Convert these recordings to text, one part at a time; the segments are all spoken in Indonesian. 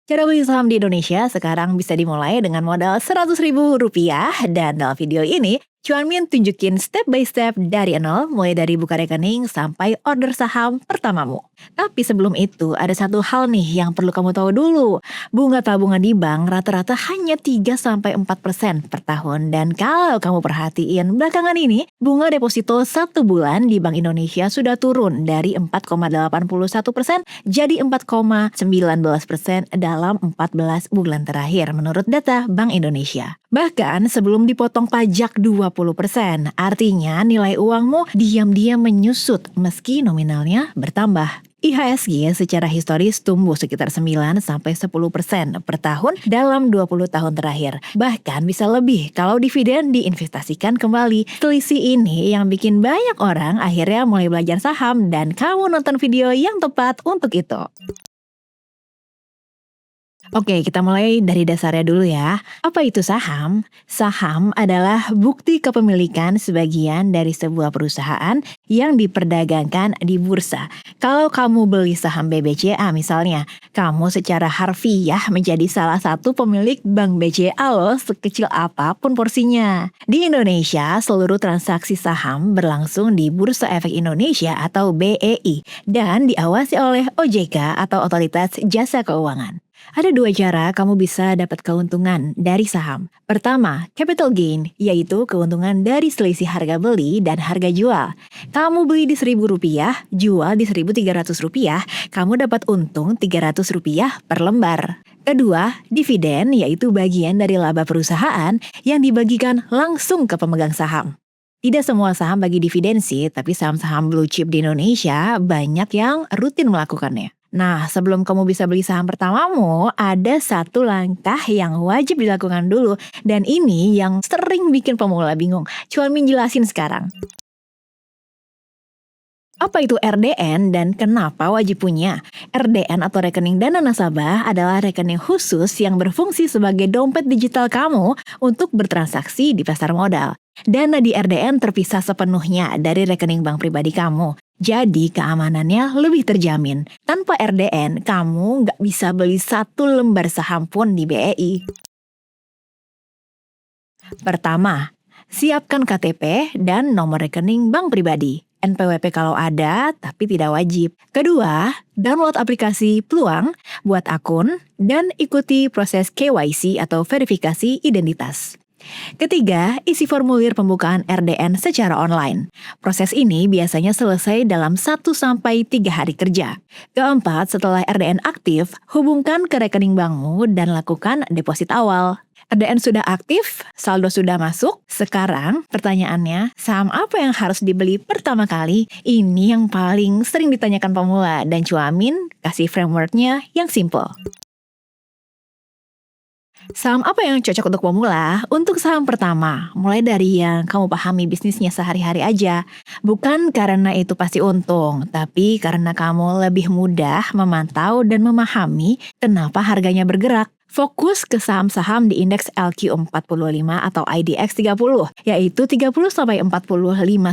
Cara beli saham di Indonesia sekarang bisa dimulai dengan modal Rp100.000 dan dalam video ini Cuan Min tunjukin step by step dari nol mulai dari buka rekening sampai order saham pertamamu. Tapi sebelum itu ada satu hal nih yang perlu kamu tahu dulu. Bunga tabungan di bank rata-rata hanya 3-4% per tahun dan kalau kamu perhatiin belakangan ini bunga deposito 1 bulan di Bank Indonesia sudah turun dari 4,81% jadi 4,19% dalam 14 bulan terakhir menurut data Bank Indonesia. Bahkan sebelum dipotong pajak 20%, artinya nilai uangmu diam-diam menyusut meski nominalnya bertambah. IHSG secara historis tumbuh sekitar 9-10% per tahun dalam 20 tahun terakhir. Bahkan bisa lebih kalau dividen diinvestasikan kembali. Selisih ini yang bikin banyak orang akhirnya mulai belajar saham dan kamu nonton video yang tepat untuk itu. Oke, kita mulai dari dasarnya dulu ya. Apa itu saham? Saham adalah bukti kepemilikan sebagian dari sebuah perusahaan yang diperdagangkan di bursa. Kalau kamu beli saham BBCA misalnya, kamu secara harfiah menjadi salah satu pemilik Bank BCA loh, sekecil apapun porsinya. Di Indonesia, seluruh transaksi saham berlangsung di Bursa Efek Indonesia atau BEI dan diawasi oleh OJK atau Otoritas Jasa Keuangan. Ada dua cara kamu bisa dapat keuntungan dari saham. Pertama, capital gain, yaitu keuntungan dari selisih harga beli dan harga jual. Kamu beli di Rp1.000, jual di Rp1.300, kamu dapat untung Rp300 per lembar. Kedua, dividen, yaitu bagian dari laba perusahaan yang dibagikan langsung ke pemegang saham. Tidak semua saham bagi dividen sih, tapi saham-saham blue chip di Indonesia banyak yang rutin melakukannya. Nah, sebelum kamu bisa beli saham pertamamu, ada satu langkah yang wajib dilakukan dulu. Dan ini yang sering bikin pemula bingung. Cuan Min jelasin sekarang. Apa itu RDN dan kenapa wajib punya? RDN atau rekening dana nasabah adalah rekening khusus yang berfungsi sebagai dompet digital kamu untuk bertransaksi di pasar modal. Dana di RDN terpisah sepenuhnya dari rekening bank pribadi kamu. Jadi keamanannya lebih terjamin. Tanpa RDN, kamu nggak bisa beli satu lembar saham pun di BEI. Pertama, siapkan KTP dan nomor rekening bank pribadi. NPWP kalau ada, tapi tidak wajib. Kedua, download aplikasi Peluang, buat akun, dan ikuti proses KYC atau verifikasi identitas. Ketiga, isi formulir pembukaan RDN secara online. Proses ini biasanya selesai dalam 1-3 hari kerja. Keempat, setelah RDN aktif, hubungkan ke rekening bankmu dan lakukan deposit awal. RDN sudah aktif, saldo sudah masuk. Sekarang pertanyaannya, saham apa yang harus dibeli pertama kali? Ini yang paling sering ditanyakan pemula dan Cuan Min kasih frameworknya yang simple. Saham apa yang cocok untuk pemula? Untuk saham pertama, mulai dari yang kamu pahami bisnisnya sehari-hari aja. Bukan karena itu pasti untung, tapi karena kamu lebih mudah memantau dan memahami kenapa harganya bergerak. Fokus ke saham-saham di indeks LQ45 atau IDX 30, yaitu 30-45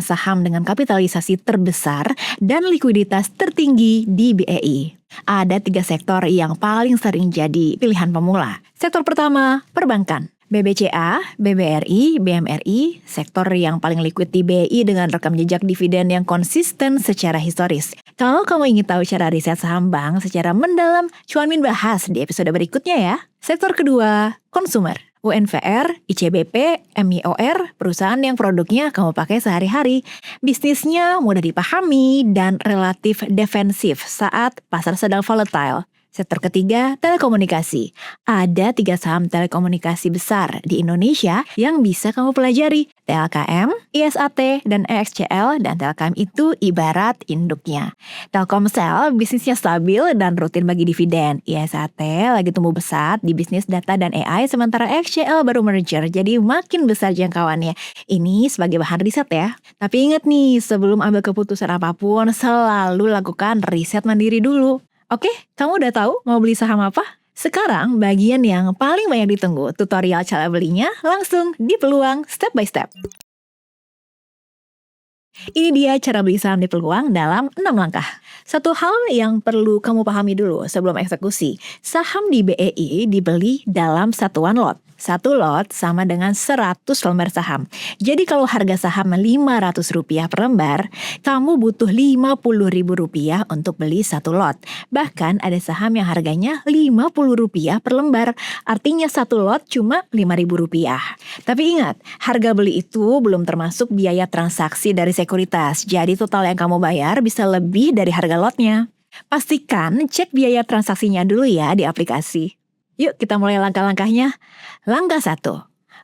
saham dengan kapitalisasi terbesar dan likuiditas tertinggi di BEI. Ada 3 sektor yang paling sering jadi pilihan pemula. Sektor pertama, perbankan. BBCA, BBRI, BMRI, sektor yang paling liquid di BI dengan rekam jejak dividen yang konsisten secara historis. Kalau kamu ingin tahu cara riset saham bank secara mendalam, Cuan Min bahas di episode berikutnya ya. Sektor kedua, konsumer. UNVR, ICBP, MIOR, perusahaan yang produknya kamu pakai sehari-hari. Bisnisnya mudah dipahami dan relatif defensif saat pasar sedang volatile. Sektor ketiga, telekomunikasi. Ada 3 saham telekomunikasi besar di Indonesia yang bisa kamu pelajari. TLKM, ISAT, dan EXCL, dan TLKM itu ibarat induknya. Telkomsel bisnisnya stabil dan rutin bagi dividen. ISAT lagi tumbuh besar di bisnis data dan AI, sementara EXCL baru merger, jadi makin besar jangkauannya. Ini sebagai bahan riset ya. Tapi ingat nih, sebelum ambil keputusan apapun, selalu lakukan riset mandiri dulu. Oke, kamu udah tahu mau beli saham apa? Sekarang bagian yang paling banyak ditunggu, tutorial cara belinya langsung di Peluang step by step. Ini dia cara beli saham di peluang dalam 6 langkah. Satu hal yang perlu kamu pahami dulu sebelum eksekusi, saham di BEI dibeli dalam satuan lot. Satu lot sama dengan 100 lembar saham. Jadi kalau harga saham Rp500 per lembar, kamu butuh Rp50.000 untuk beli satu lot. Bahkan ada saham yang harganya Rp50 per lembar, artinya satu lot cuma Rp5.000. Tapi ingat, harga beli itu belum termasuk biaya transaksi dari sekuritas. Jadi total yang kamu bayar bisa lebih dari harga lotnya. Pastikan cek biaya transaksinya dulu ya di aplikasi. Yuk kita mulai langkah-langkahnya. Langkah 1.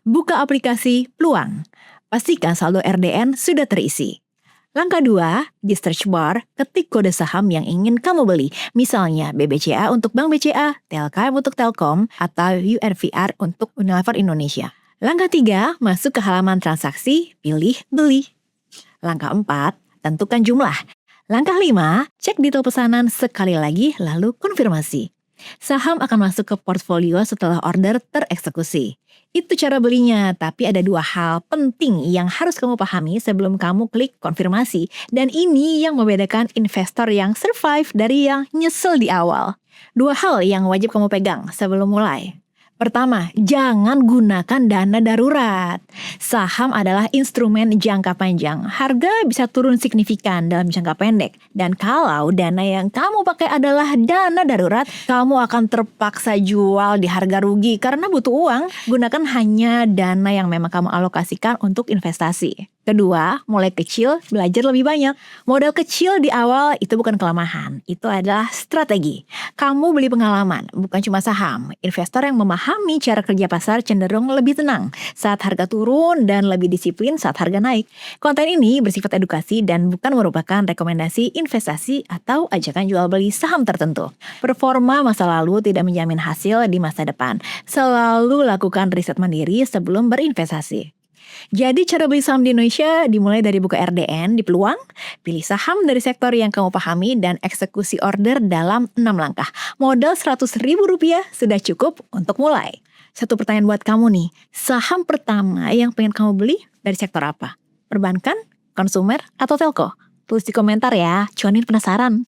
Buka aplikasi Peluang. Pastikan saldo RDN sudah terisi. Langkah 2, di search bar, ketik kode saham yang ingin kamu beli. Misalnya BBCA untuk Bank BCA, Telkom untuk Telkom, atau UNVR untuk Unilever Indonesia. Langkah 3, masuk ke halaman transaksi, pilih beli. Langkah 4, tentukan jumlah. Langkah 5, cek detail pesanan sekali lagi lalu konfirmasi. Saham akan masuk ke portfolio setelah order tereksekusi. Itu cara belinya, tapi ada 2 hal penting yang harus kamu pahami sebelum kamu klik konfirmasi. Dan ini yang membedakan investor yang survive dari yang nyesel di awal. 2 hal yang wajib kamu pegang sebelum mulai. Pertama, jangan gunakan dana darurat. Saham adalah instrumen jangka panjang. Harga bisa turun signifikan dalam jangka pendek. Dan kalau dana yang kamu pakai adalah dana darurat, kamu akan terpaksa jual di harga rugi karena butuh uang. Gunakan hanya dana yang memang kamu alokasikan untuk investasi. Kedua, mulai kecil, belajar lebih banyak. Modal kecil di awal itu bukan kelemahan, itu adalah strategi. Kamu beli pengalaman, bukan cuma saham. Investor yang memahami cara kerja pasar cenderung lebih tenang saat harga turun dan lebih disiplin saat harga naik. Konten ini bersifat edukasi dan bukan merupakan rekomendasi investasi atau ajakan jual beli saham tertentu. Performa masa lalu tidak menjamin hasil di masa depan. Selalu lakukan riset mandiri sebelum berinvestasi. Jadi cara beli saham di Indonesia dimulai dari buka RDN di peluang, pilih saham dari sektor yang kamu pahami dan eksekusi order dalam 6 langkah. Modal Rp100.000 sudah cukup untuk mulai. Satu pertanyaan buat kamu nih, saham pertama yang pengen kamu beli dari sektor apa? Perbankan, konsumer, atau telco? Tulis di komentar ya, cuanin penasaran.